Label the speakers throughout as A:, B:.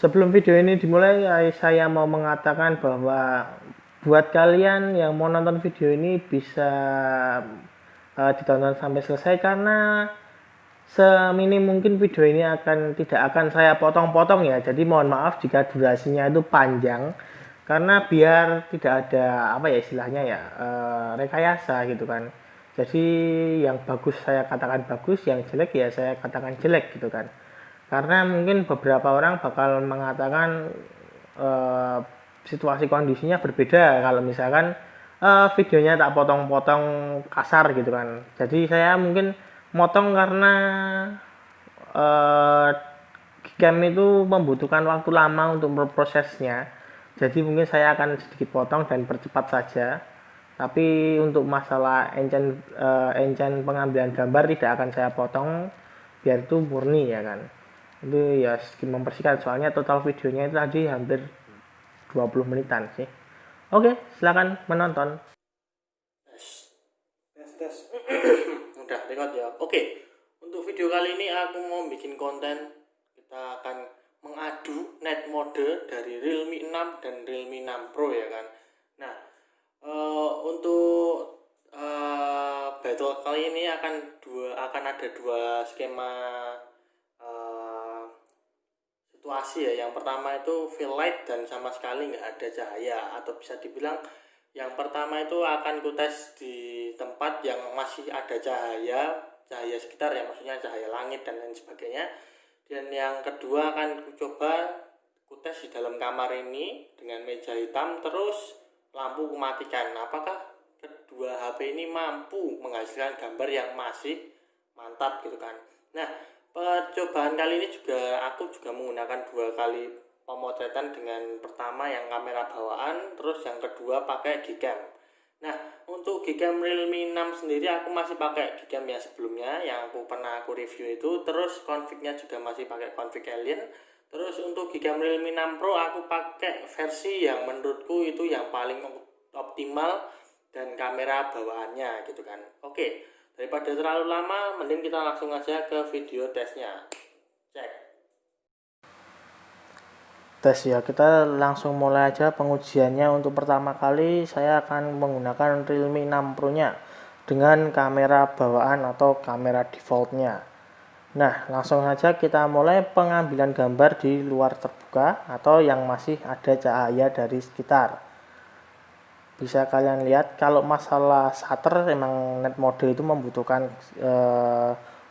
A: Sebelum video ini dimulai, saya mau mengatakan bahwa buat kalian yang mau nonton video ini bisa ditonton sampai selesai, karena seminim mungkin video ini tidak akan saya potong-potong ya. Jadi mohon maaf jika durasinya itu panjang, karena biar tidak ada apa ya istilahnya ya, rekayasa gitu kan. Jadi yang bagus saya katakan bagus, yang jelek ya saya katakan jelek gitu kan. Karena mungkin beberapa orang bakal mengatakan eh, situasi kondisinya berbeda kalau misalkan videonya tak potong-potong kasar gitu kan. Jadi saya mungkin motong karena eh, game itu membutuhkan waktu lama untuk berprosesnya. Jadi mungkin saya akan sedikit potong dan percepat saja. Tapi untuk masalah engine pengambilan gambar tidak akan saya potong, biar itu murni ya kan. Itu ya sedikit mempersingkat, soalnya total videonya itu tadi hampir 20 menitan sih. Oke, silakan menonton.
B: Tes. Udah record ya. Oke. Untuk video kali ini aku mau bikin konten. Kita akan mengadu net mode dari Realme 6 dan Realme 6 Pro ya kan. Nah, untuk battle kali ini akan ada dua skema situasi ya. Yang pertama itu fill light dan sama sekali nggak ada cahaya, atau bisa dibilang yang pertama itu akan kutes di tempat yang masih ada cahaya sekitar ya, maksudnya cahaya langit dan lain sebagainya. Dan yang kedua akan coba kutes di dalam kamar ini dengan meja hitam, terus lampu kumatikan. Apakah kedua HP ini mampu menghasilkan gambar yang masih mantap gitu kan. Nah, percobaan kali ini aku juga menggunakan dua kali pemotretan, dengan pertama yang kamera bawaan, terus yang kedua pakai Gcam. Nah, untuk Gcam Realme 6 sendiri aku masih pakai Gcam yang sebelumnya yang pernah aku review itu, terus config-nya juga masih pakai config Alien. Terus untuk Gcam Realme 6 Pro aku pakai versi yang menurutku itu yang paling optimal dan kamera bawaannya gitu kan. Oke, daripada terlalu lama, mending kita langsung aja ke video tesnya. Cek.
A: Tes ya, kita langsung mulai aja pengujiannya. Untuk pertama kali saya akan menggunakan Realme 6 Pro nya dengan kamera bawaan atau kamera defaultnya. Nah, langsung saja kita mulai pengambilan gambar di luar terbuka atau yang masih ada cahaya dari sekitar. Bisa kalian lihat kalau masalah shutter, emang net mode itu membutuhkan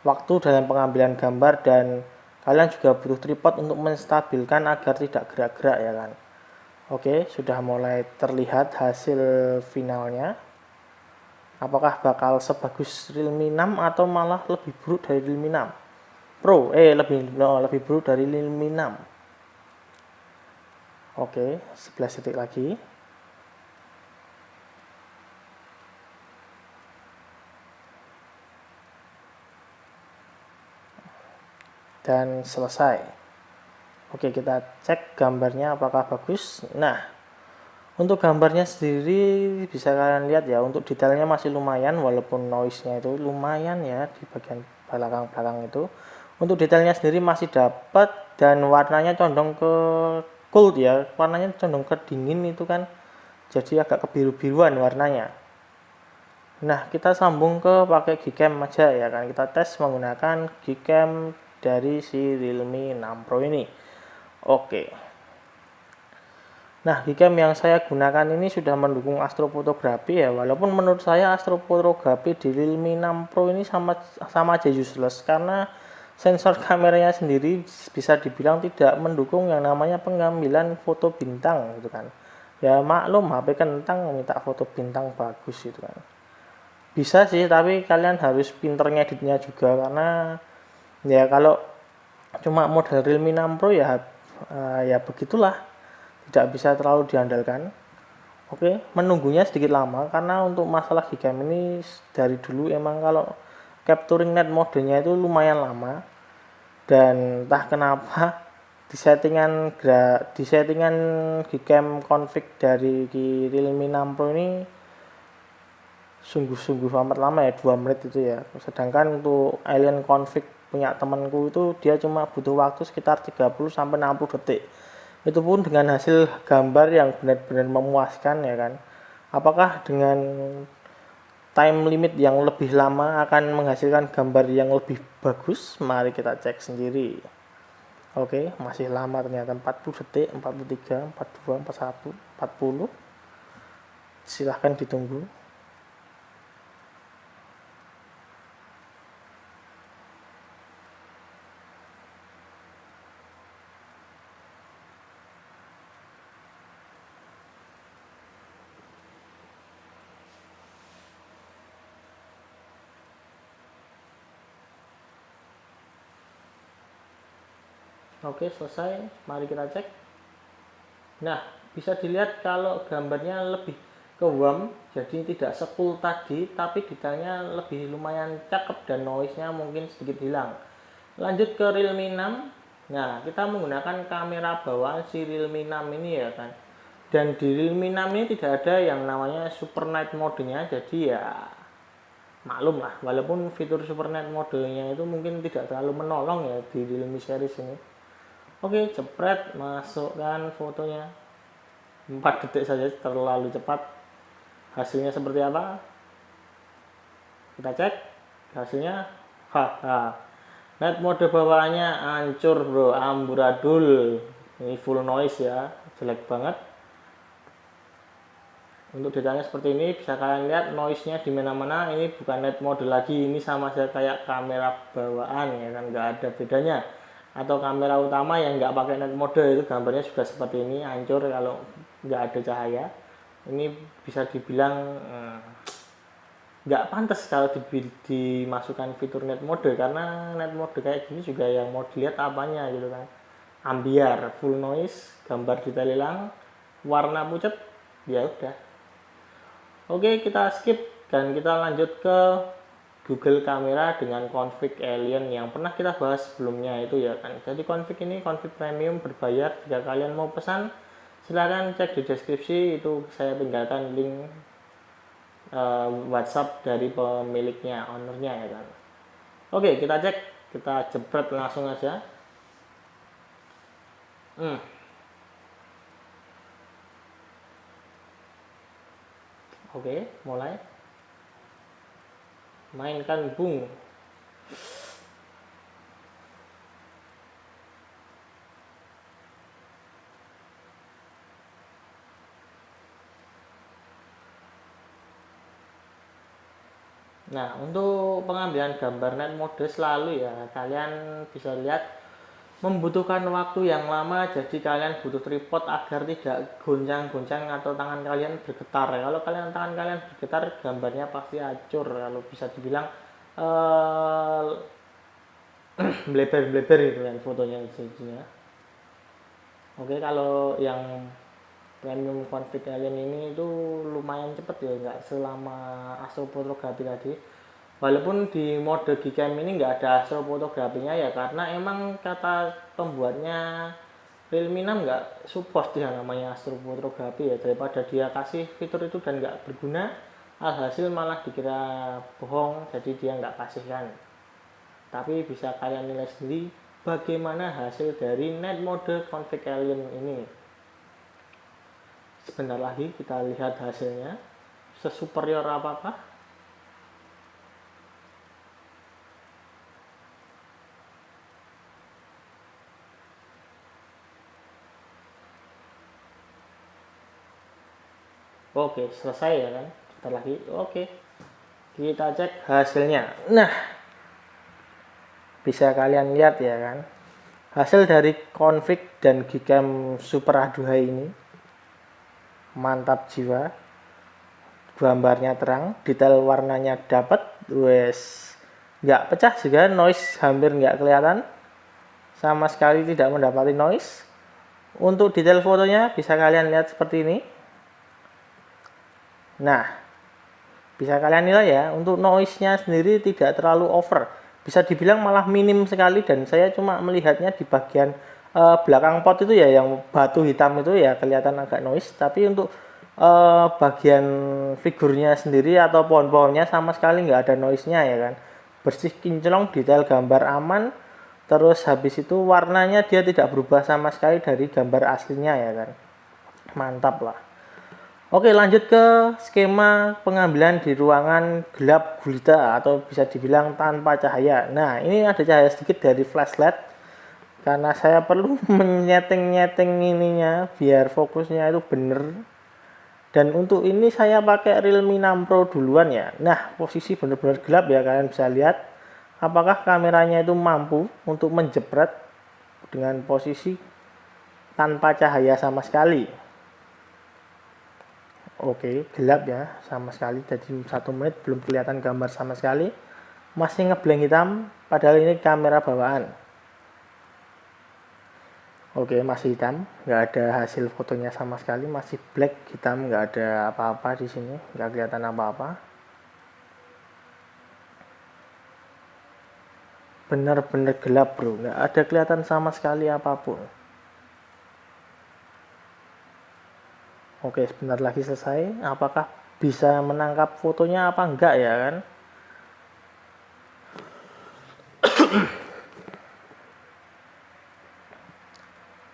A: waktu dalam pengambilan gambar, dan kalian juga butuh tripod untuk menstabilkan agar tidak gerak-gerak ya kan. Oke, sudah mulai terlihat hasil finalnya. Apakah bakal sebagus Realme 6 atau malah lebih buruk dari Realme 6 Pro? Lebih buruk dari Realme 6. Oke, 11 detik lagi. Dan selesai. Oke, kita cek gambarnya apakah bagus. Nah, untuk gambarnya sendiri bisa kalian lihat ya, untuk detailnya masih lumayan, walaupun noise-nya itu lumayan ya di bagian belakang-belakang itu. Untuk detailnya sendiri masih dapat, dan warnanya condong ke cold ya, warnanya condong ke dingin itu kan, jadi agak kebiru-biruan warnanya. Nah, kita sambung ke pakai Gcam aja ya kan, kita tes menggunakan Gcam dari si Realme 6 Pro ini. Oke. Nah, Gcam yang saya gunakan ini sudah mendukung astrofotografi ya, walaupun menurut saya astrofotografi di Realme 6 Pro ini sama aja useless, karena sensor kameranya sendiri bisa dibilang tidak mendukung yang namanya pengambilan foto bintang gitu kan. Ya maklum, HP kentang minta foto bintang bagus gitu kan. Bisa sih, tapi kalian harus pinter ngeditnya juga, karena ya kalau cuma model Realme 6 Pro ya begitulah, tidak bisa terlalu diandalkan. Oke, menunggunya sedikit lama karena untuk masalah Gcam ini dari dulu emang kalau capturing net modenya itu lumayan lama, dan entah kenapa di settingan Gcam config dari Realme 6 Pro ini sungguh-sungguh amat lama ya, 2 menit itu ya. Sedangkan untuk alien config punya temanku itu dia cuma butuh waktu sekitar 30-60 detik. Itu pun dengan hasil gambar yang benar-benar memuaskan ya kan. Apakah dengan time limit yang lebih lama akan menghasilkan gambar yang lebih bagus? Mari kita cek sendiri. Oke, masih lama ternyata, 40 detik, 43, 42, 41, 40. Silahkan ditunggu. Oke, selesai. Mari kita cek. Nah, bisa dilihat kalau gambarnya lebih ke warm, jadi tidak se-cool tadi, tapi detailnya lebih lumayan cakep dan noise-nya mungkin sedikit hilang. Lanjut ke Realme 6. Nah, kita menggunakan kamera bawaan si Realme 6 ini ya kan. Dan di Realme 6 ini tidak ada yang namanya Super Night mode-nya, jadi ya maklum lah, walaupun fitur Super Night mode-nya itu mungkin tidak terlalu menolong ya di Realme series ini. Oke, jepret, masukkan fotonya. 4 detik saja, terlalu cepat. Hasilnya seperti apa? Kita cek hasilnya. Night mode bawaannya hancur bro, amburadul. Ini full noise ya, jelek banget. Untuk detailnya seperti ini, bisa kalian lihat noise-nya di mana-mana. Ini bukan night mode lagi, ini sama saja kayak kamera bawaan ya kan, nggak ada bedanya. Atau kamera utama yang nggak pakai night mode itu gambarnya sudah seperti ini, hancur kalau nggak ada cahaya. Ini bisa dibilang nggak pantas kalau dimasukkan fitur night mode, karena night mode kayak gini juga yang mau dilihat apanya gitu kan. Ambiar, full noise, gambar detail hilang, warna pucat, ya udah. Oke, kita skip dan kita lanjut ke Google Kamera dengan config alien yang pernah kita bahas sebelumnya itu ya kan. Jadi config ini config premium berbayar. Jika kalian mau pesan, silahkan cek di deskripsi, itu saya tinggalkan link WhatsApp dari pemiliknya, ownernya ya kan. Oke, kita cek, kita jepret langsung aja. Oke, mulai. Mainkan bung. Nah, untuk pengambilan gambar night mode selalu ya, kalian bisa lihat membutuhkan waktu yang lama, jadi kalian butuh tripod agar tidak goncang-goncang atau tangan kalian bergetar. Kalau tangan kalian bergetar, gambarnya pasti hancur. Kalau bisa dibilang bleber-bleber itu kan fotonya jadinya. Oke, kalau yang premium config alien ini itu lumayan cepet ya, nggak selama astrofotografi tadi. Walaupun di mode Gcam ini nggak ada astrofotografinya ya, karena emang kata pembuatnya Realme 6 nggak support yang namanya astrofotografi ya. Daripada dia kasih fitur itu dan nggak berguna, alhasil malah dikira bohong, jadi dia nggak kasihkan. Tapi bisa kalian nilai sendiri bagaimana hasil dari night mode config alien ini. Sebentar lagi kita lihat hasilnya, sesuperior apakah. Oke, selesai ya kan, sebentar lagi. Oke, kita cek hasilnya. Nah, bisa kalian lihat ya kan, hasil dari config dan Gcam Super Aduhai ini mantap jiwa. Gambarnya terang, detail warnanya dapat, nggak pecah juga, noise hampir nggak kelihatan, sama sekali tidak mendapati noise. Untuk detail fotonya bisa kalian lihat seperti ini. Nah, bisa kalian nilai ya, untuk noise-nya sendiri tidak terlalu over, bisa dibilang malah minim sekali, dan saya cuma melihatnya di bagian belakang pot itu ya, yang batu hitam itu ya kelihatan agak noise, tapi untuk bagian figurnya sendiri atau pohon-pohonnya sama sekali nggak ada noise-nya ya kan. bersih kinclong, detail gambar aman, terus habis itu warnanya dia tidak berubah sama sekali dari gambar aslinya ya kan. Mantap lah. Oke, lanjut ke skema pengambilan di ruangan gelap gulita atau bisa dibilang tanpa cahaya. Nah, ini ada cahaya sedikit dari flashlight karena saya perlu menyeting-nyeting ininya biar fokusnya itu bener. Dan untuk ini saya pakai Realme 6 Pro duluan ya. Nah, posisi benar-benar gelap ya, kalian bisa lihat apakah kameranya itu mampu untuk menjepret dengan posisi tanpa cahaya sama sekali. Oke, gelap ya sama sekali, jadi 1 menit belum kelihatan gambar sama sekali, masih ngeblank hitam, padahal ini kamera bawaan. Oke, masih hitam, nggak ada hasil fotonya sama sekali, masih black hitam, nggak ada apa-apa di sini, nggak kelihatan apa-apa. Benar-benar gelap bro, nggak ada kelihatan sama sekali apapun. Oke, sebentar lagi selesai. Apakah bisa menangkap fotonya apa enggak ya kan?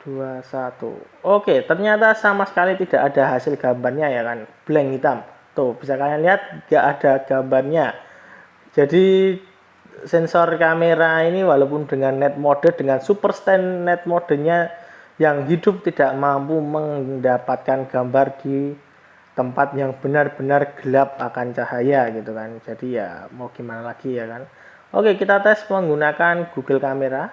A: Dua, satu. Oke, ternyata sama sekali tidak ada hasil gambarnya ya kan? Blank hitam. Tuh, bisa kalian lihat nggak ada gambarnya. Jadi sensor kamera ini walaupun dengan net mode, dengan super stand net modenya yang hidup tidak mampu mendapatkan gambar di tempat yang benar-benar gelap akan cahaya gitu kan. Jadi ya mau gimana lagi ya kan. Oke, kita tes menggunakan Google Kamera.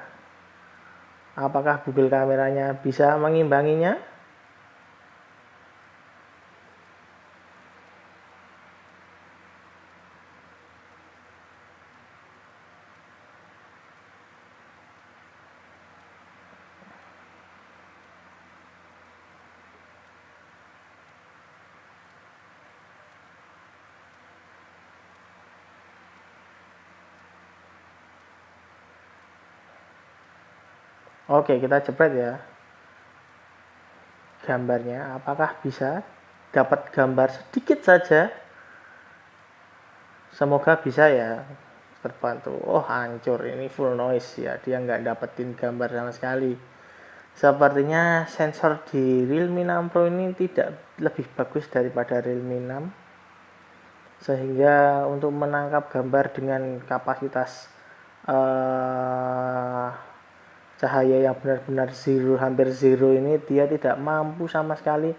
A: Apakah Google Kameranya bisa mengimbanginya? Oke, kita jepret ya gambarnya. Apakah bisa dapat gambar sedikit saja? Semoga bisa ya, terbantu. Oh, hancur, ini full noise ya, dia nggak dapetin gambar sama sekali. Sepertinya sensor di Realme 6 Pro ini tidak lebih bagus daripada Realme 6, sehingga untuk menangkap gambar dengan kapasitas cahaya yang benar-benar zero, hampir zero ini, dia tidak mampu sama sekali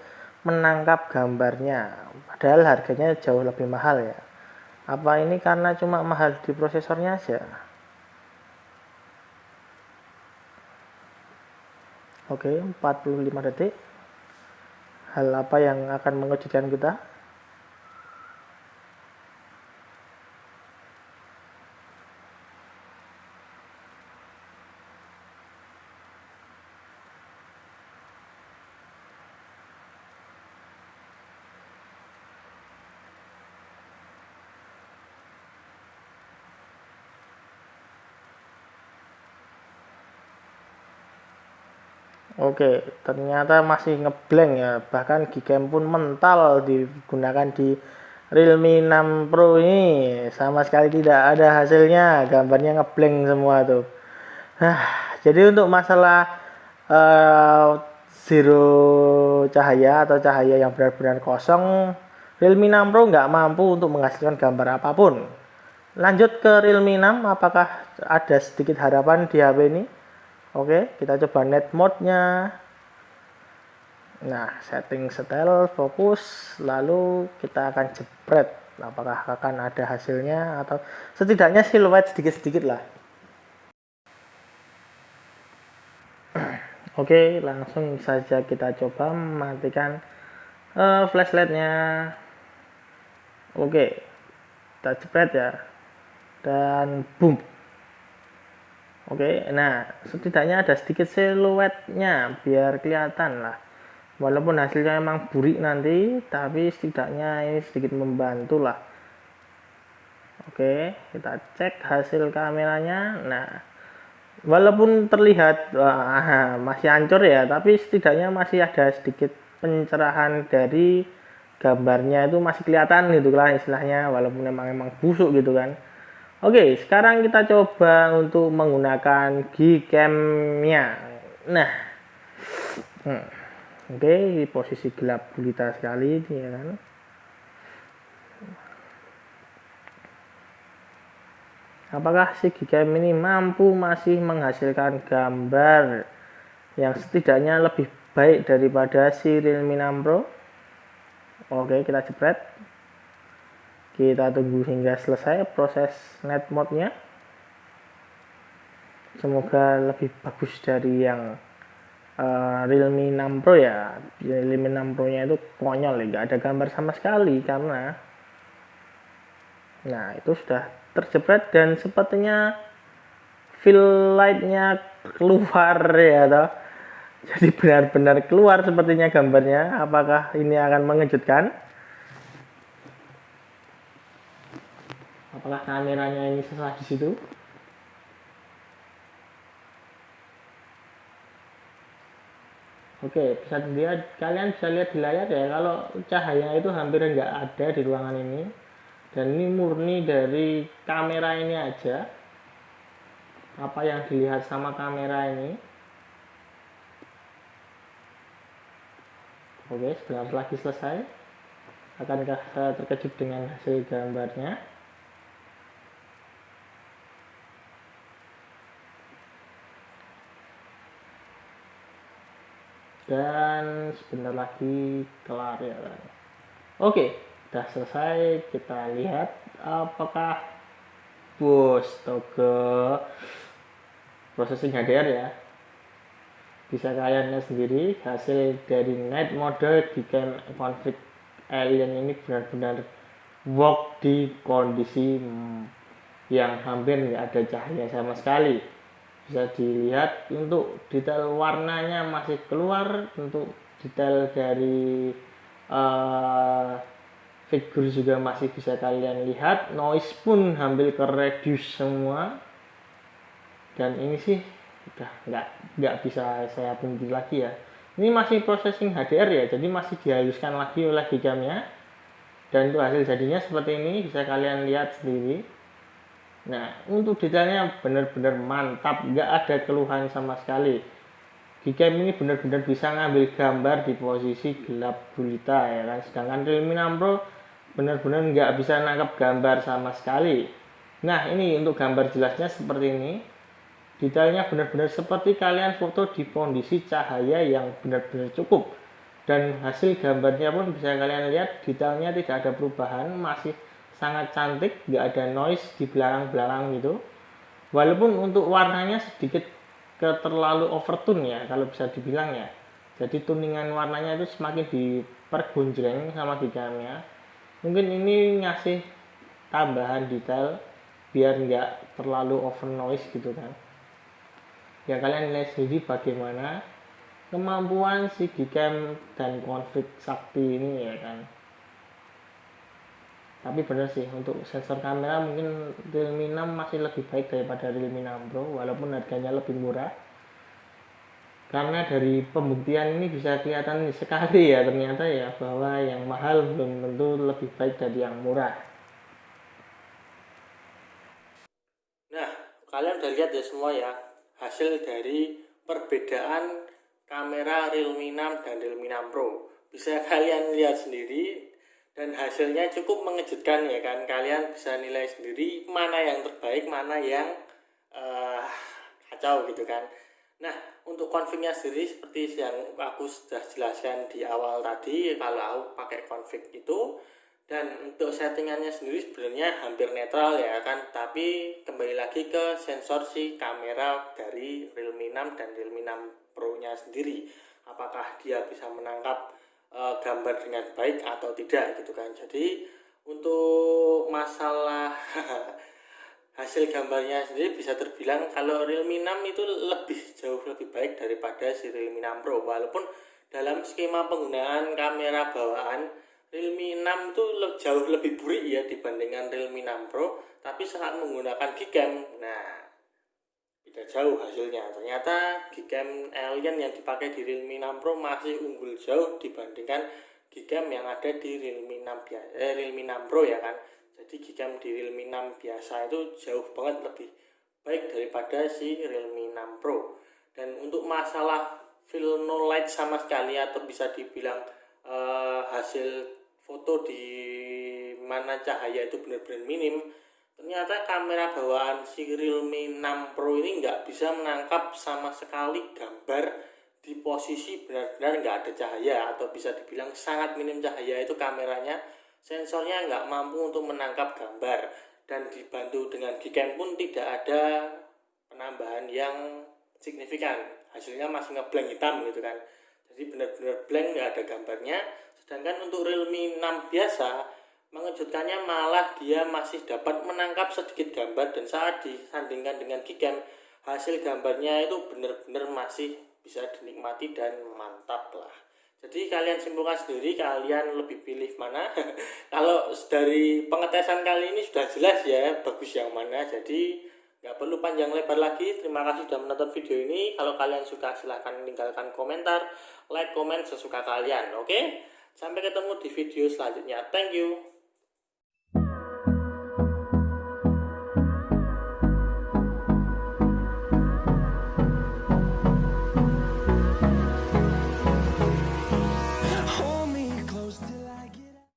A: menangkap gambarnya, padahal harganya jauh lebih mahal ya. Apa ini karena cuma mahal di prosesornya aja? Oke, 45 detik. Hal apa yang akan mengejutkan kita? Oke, ternyata masih ngeblank ya. Bahkan Gcam pun mental digunakan di Realme 6 Pro ini. Sama sekali tidak ada hasilnya. Gambarnya ngeblank semua tuh. Jadi untuk masalah zero cahaya atau cahaya yang benar-benar kosong, Realme 6 Pro nggak mampu untuk menghasilkan gambar apapun. Lanjut ke Realme 6, apakah ada sedikit harapan di HP ini? Oke, kita coba net mode-nya. Nah, setting setel, fokus, lalu kita akan jepret. Apakah akan ada hasilnya atau setidaknya siluet sedikit-sedikit lah. Oke, langsung saja kita coba matikan flashlight-nya. Oke, kita jepret ya. Dan boom. Oke, nah setidaknya ada sedikit siluetnya biar kelihatan lah. Walaupun hasilnya emang burik nanti, tapi setidaknya ini sedikit membantu lah. Oke, kita cek hasil kameranya. Nah, walaupun terlihat masih hancur ya, tapi setidaknya masih ada sedikit pencerahan dari gambarnya, itu masih kelihatan gitu lah istilahnya, walaupun emang busuk gitu kan. Oke, sekarang kita coba untuk menggunakan Gcam-nya. Nah, oke, di posisi gelap gulita sekali ini ya kan. Apakah si Gcam ini mampu masih menghasilkan gambar yang setidaknya lebih baik daripada si Realme 6 Pro? Oke, kita jepret. Kita tunggu hingga selesai proses net mode-nya. Semoga lebih bagus dari yang Realme 6 Pro ya. Realme 6 Pro nya itu konyol ya, nggak ada gambar sama sekali karena nah itu sudah terjepret dan sepertinya fill light-nya keluar ya toh. Jadi benar-benar keluar sepertinya gambarnya. Apakah ini akan mengejutkan? Apakah kameranya ini salah di situ? Oke, bisa dilihat, kalian bisa lihat di layar ya, kalau cahaya itu hampir nggak ada di ruangan ini. Dan ini murni dari kamera ini aja. Apa yang dilihat sama kamera ini. Oke, sebentar lagi selesai. Akankah saya terkejut dengan hasil gambarnya? Dan sebentar lagi kelar ya kan. Oke, udah selesai. Kita lihat apakah astaga, processing HDR ya. Bisa kalian lihat sendiri hasil dari night mode Gcam config alien ini benar-benar work di kondisi yang hampir nggak ada cahaya sama sekali. Bisa dilihat untuk detail warnanya masih keluar, untuk detail dari figur juga masih bisa kalian lihat, noise pun hampir ke reduce semua. Dan ini sih udah nggak bisa saya pungkiri lagi ya, ini masih processing HDR ya, jadi masih dihaluskan lagi oleh Gcam-nya. Dan itu hasil jadinya seperti ini, bisa kalian lihat sendiri. Nah, untuk detailnya benar-benar mantap, nggak ada keluhan sama sekali. Gcam ini benar-benar bisa ngambil gambar di posisi gelap gulita ya kan. Sedangkan Realme 6 Pro benar-benar nggak bisa nangkap gambar sama sekali. Nah, ini untuk gambar jelasnya seperti ini. Detailnya benar-benar seperti kalian foto di kondisi cahaya yang benar-benar cukup. Dan hasil gambarnya pun bisa kalian lihat, detailnya tidak ada perubahan, masih sangat cantik, nggak ada noise di belakang-belakang gitu. Walaupun untuk warnanya sedikit terlalu overtone ya, kalau bisa dibilang ya. Jadi tuningan warnanya itu semakin dipergonjreng sama Gcam-nya. Mungkin ini ngasih tambahan detail biar nggak terlalu over noise gitu kan. Ya kalian lihat sendiri bagaimana kemampuan si Gcam dan config sakti ini ya kan. Tapi bener sih, untuk sensor kamera mungkin Realme 6 masih lebih baik daripada Realme 6 Pro walaupun harganya lebih murah. Karena dari pembuktian ini bisa kelihatan sekali ya ternyata ya, bahwa yang mahal belum tentu lebih baik dari yang murah.
B: Nah, kalian udah lihat ya semua ya, hasil dari perbedaan kamera Realme 6 dan Realme 6 Pro. Bisa kalian lihat sendiri dan hasilnya cukup mengejutkan ya kan. Kalian bisa nilai sendiri mana yang terbaik, mana yang kacau gitu kan. Nah, untuk config-nya sendiri seperti yang aku sudah jelaskan di awal tadi, kalau aku pakai config itu. Dan untuk settingannya sendiri sebenarnya hampir netral ya kan, tapi kembali lagi ke sensor si kamera dari Realme 6 dan Realme 6 Pro nya sendiri, apakah dia bisa menangkap gambar dengan baik atau tidak gitu kan. Jadi untuk masalah hasil gambarnya sendiri bisa terbilang kalau Realme 6 itu jauh lebih baik daripada si Realme 6 Pro, walaupun dalam skema penggunaan kamera bawaan Realme 6 itu jauh lebih burik ya dibandingkan Realme 6 Pro, tapi saat menggunakan Gcam, nah beda jauh hasilnya. Ternyata Gcam Alien yang dipakai di Realme 6 Pro masih unggul jauh dibandingkan Gcam yang ada di Realme 6 Pro ya kan. Jadi Gcam di Realme 6 biasa itu jauh banget lebih baik daripada si Realme 6 Pro. Dan untuk masalah feel no light sama sekali, atau bisa dibilang hasil foto di mana cahaya itu benar-benar minim, ternyata kamera bawaan si Realme 6 Pro ini nggak bisa menangkap sama sekali gambar di posisi benar-benar nggak ada cahaya, atau bisa dibilang sangat minim cahaya. Itu kameranya, sensornya nggak mampu untuk menangkap gambar, dan dibantu dengan Gcam pun tidak ada penambahan yang signifikan, hasilnya masih ngeblank hitam gitu kan. Jadi benar-benar blank, nggak ada gambarnya. Sedangkan untuk Realme 6 biasa, mengejutkannya malah dia masih dapat menangkap sedikit gambar, dan saat disandingkan dengan Gcam, hasil gambarnya itu benar-benar masih bisa dinikmati dan mantap lah. Jadi kalian simpulkan sendiri, kalian lebih pilih mana. Kalau dari pengetesan kali ini sudah jelas ya bagus yang mana, jadi nggak perlu panjang lebar lagi. Terima kasih sudah menonton video ini. Kalau kalian suka silahkan tinggalkan komentar, like, komen sesuka kalian. Oke, sampai ketemu di video selanjutnya. Thank you.